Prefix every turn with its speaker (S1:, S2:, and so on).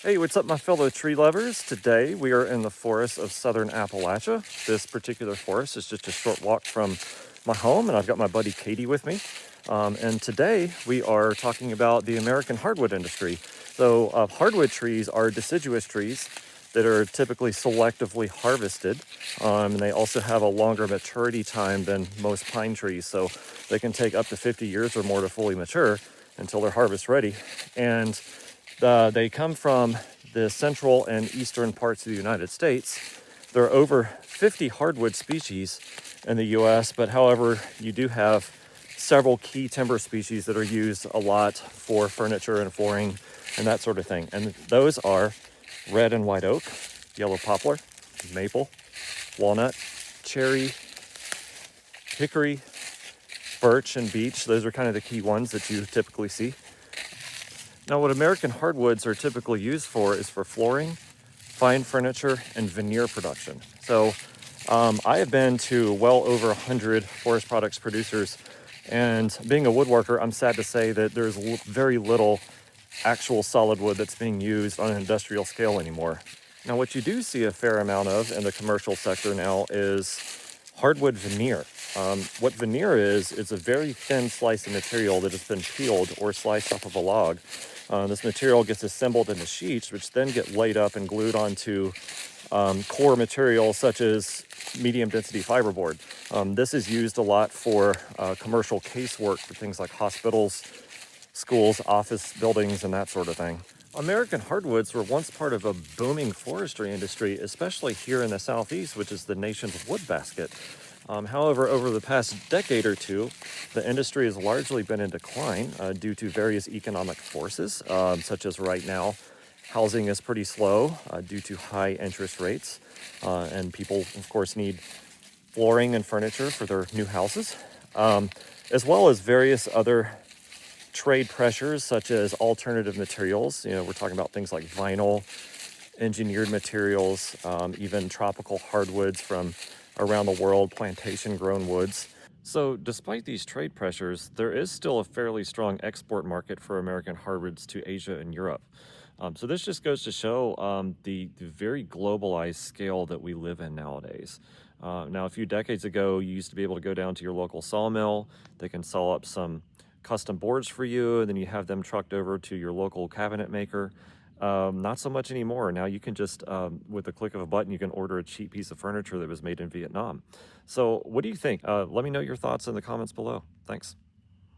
S1: Hey, what's up, my fellow tree lovers? Today we are in the forest of southern Appalachia. This particular forest is just a short walk from my home, and I've got my buddy Katie with me. And today we are talking about the American hardwood industry. So, hardwood trees are deciduous trees that are typically selectively harvested, and they also have a longer maturity time than most pine trees. So, they can take up to 50 years or more to fully mature until they're harvest ready. And they come from the central and eastern parts of the United States. There are over 50 hardwood species in the US, but however, you do have several key timber species that are used a lot for furniture and flooring and that sort of thing. And those are red and white oak, yellow poplar, maple, walnut, cherry, hickory, birch, and beech. Those are kind of the key ones that you typically see. Now, what American hardwoods are typically used for is for flooring, fine furniture, and veneer production. So I have been to well over 100 forest products producers, and being a woodworker, I'm sad to say that there's very little actual solid wood that's being used on an industrial scale anymore. Now, what you do see a fair amount of in the commercial sector now is hardwood veneer. What veneer is a very thin slice of material that has been peeled or sliced off of a log. This material gets assembled into sheets, which then get laid up and glued onto core materials such as medium density fiberboard. This is used a lot for commercial casework for things like hospitals, schools, office buildings, and that sort of thing. American hardwoods were once part of a booming forestry industry, especially here in the Southeast, which is the nation's wood basket. However, over the past decade or two, the industry has largely been in decline due to various economic forces, such as right now, housing is pretty slow due to high interest rates, and people, of course, need flooring and furniture for their new houses, as well as various other trade pressures, such as alternative materials. We're talking about things like vinyl, engineered materials, even tropical hardwoods from around the world, plantation grown woods. So despite these trade pressures, there is still a fairly strong export market for American hardwoods to Asia and Europe. So this just goes to show the very globalized scale that we live in nowadays. Now, a few decades ago, you used to be able to go down to your local sawmill. They can saw up some custom boards for you, and then you have them trucked over to your local cabinet maker. Not so much anymore. Now you can just, with the click of a button, you can order a cheap piece of furniture that was made in Vietnam. So what do you think? Let me know your thoughts in the comments below. Thanks.